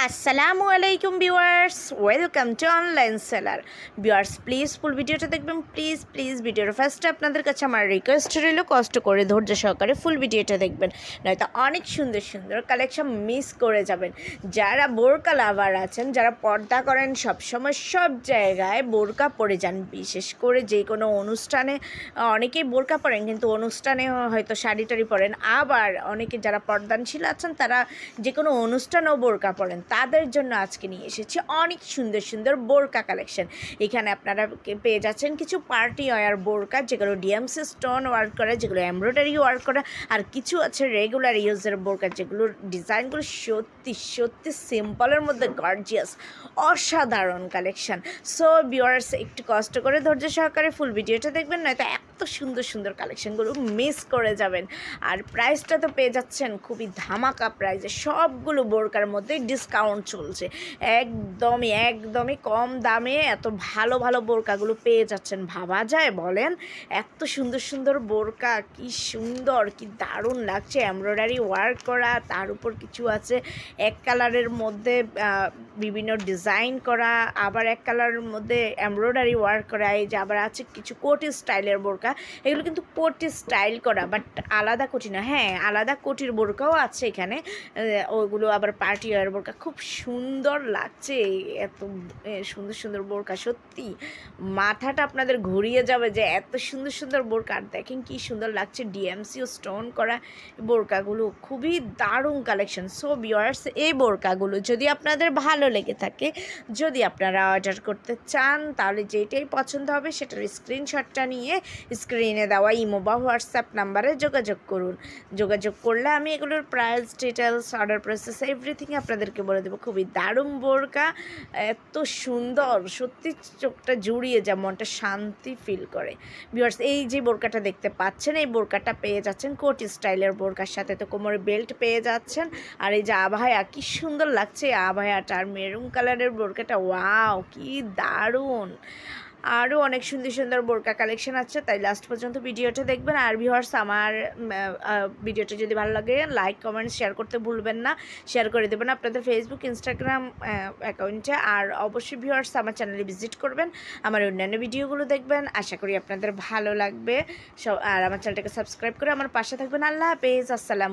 আসসালামু আলাইকুম viewers, welcome to online seller. Viewers please ফুল ভিডিওটা দেখবেন, প্লিজ ভিডিওর ফার্স্টে আপনাদের কাছে আমার রিকোয়েস্ট রইল কষ্ট করে ধৈর্য সহকারে ফুল ভিডিওটা দেখবেন, নয়তো অনেক সুন্দর সুন্দর কালেকশন মিস করে যাবেন। যারা বোরকা লাভার আছেন, যারা পর্দা করেন সবসময় সব জায়গায় বোরকা পরে যান, বিশেষ করে যে কোনো অনুষ্ঠানে অনেকেই বোরকা পরেন, কিন্তু অনুষ্ঠানে হয়তো শাড়ি টাড়ি পরেন, আবার অনেকে যারা পর্দানশীল আছেন তারা যে কোনো অনুষ্ঠানেও বোরকা পরেন। তাদের জন্য আজকে নিয়ে এসেছি অনেক সুন্দর সুন্দর বোরকা কালেকশন। এখানে আপনারা পেয়ে যাচ্ছেন কিছু পার্টি ওয়্যার বোরকা, যেগুলো ডিএমসি স্টোন ওয়ার্ক করে, যেগুলো এমব্রয়ডারি ওয়ার্ক করে, আর কিছু আছে রেগুলার ইউজের বোরকা, যেগুলোর ডিজাইনগুলো সত্যি সত্যি সিম্পলের মধ্যে গর্জিয়াস, অসাধারণ কালেকশন। সো ভিউয়ার্স একটু কষ্ট করে ধৈর্য সহকারে ফুল ভিডিওটা দেখবেন, নয়তো এত সুন্দর সুন্দর কালেকশনগুলো মিস করে যাবেন। আর প্রাইসটা তো পেয়ে যাচ্ছেন খুবই ধামাকা প্রাইসে, সবগুলো বোরকার মধ্যে ডিসকাউন্ট চলছে, একদমই কম দামে এত ভালো ভালো বোরকাগুলো পেয়ে যাচ্ছেন। ভাবা যায় বলেন? এত সুন্দর সুন্দর বোরকা, কি সুন্দর, কি দারুণ লাগছে, এমব্রয়ডারি ওয়ার্ক করা, তার উপর কিছু আছে এক কালারের মধ্যে বিভিন্ন ডিজাইন করা, আবার এক কালারের মধ্যে এমব্রয়ডারি ওয়ার্ক করা, এই যে আবার আছে কিছু কোটি স্টাইলের বোরকা। এগুলো কিন্তু কোটি স্টাইল করা, বাট আলাদা কোটি না, হ্যাঁ আলাদা কোটির বোরকাও আছে এখানে, ওগুলো আবার পার্টি ওয়্যার বোরকা। খুব সুন্দর লাগছে এত সুন্দর সুন্দর বোরকা, সত্যি মাথাটা আপনাদের ঘুরিয়ে যাবে যে এত সুন্দর সুন্দর বোরকা। আর দেখেন কি সুন্দর লাগছে ডিএমসি ও স্টোন করা বোরকাগুলো, খুবই দারুণ কালেকশন। সো ভিউয়ার্স এই বোরকাগুলো যদি আপনাদের ভালো লেগে থাকে, যদি আপনারা অর্ডার করতে চান, তাহলে যেটাই পছন্দ হবে সেটার স্ক্রিনশটটা নিয়ে স্ক্রিনে দেওয়া ইমো বা হোয়াটসঅ্যাপ নাম্বারে যোগাযোগ করুন। যোগাযোগ করলে আমি এগুলোর price details, order process everything আপনাদেরকে বলে দেবো। খুবই দারুণ বোরকা, এত সুন্দর, সত্যি চোখটা জুড়িয়ে যায়, মনটা শান্তি ফিল করে। ভিউয়ার্স এই যে বোরকাটা দেখতে পাচ্ছেন, এই বোরকাটা পেয়ে যাচ্ছেন কোটি স্টাইলের বোরকার সাথে, তো কোমরে বেল্ট পেয়ে যাচ্ছেন। আর এই যে আবায়া, কি সুন্দর লাগছে আবায়াটা, আর মেরুন কালারের বোরকাটা, ওয়াও কি দারুণ। আরও অনেক সুন্দর সুন্দর বোরকা কালেকশন আছে, তাই লাস্ট পর্যন্ত ভিডিওটা দেখবেন। আর ভিউয়ার্স আমার ভিডিওটা যদি ভালো লাগে লাইক কমেন্ট শেয়ার করতে ভুলবেন না, শেয়ার করে দেবেন আপনাদের ফেসবুক ইনস্টাগ্রাম অ্যাকাউন্টে। আর অবশ্যই ভিউয়ার্স আমার চ্যানেলে ভিজিট করবেন, আমার অন্যান্য ভিডিওগুলো দেখবেন, আশা করি আপনাদের ভালো লাগবে। আর আমার চ্যানেলটাকে সাবস্ক্রাইব করে আমার পাশে থাকবেন। আল্লাহ হাফেজ, আসসালাম।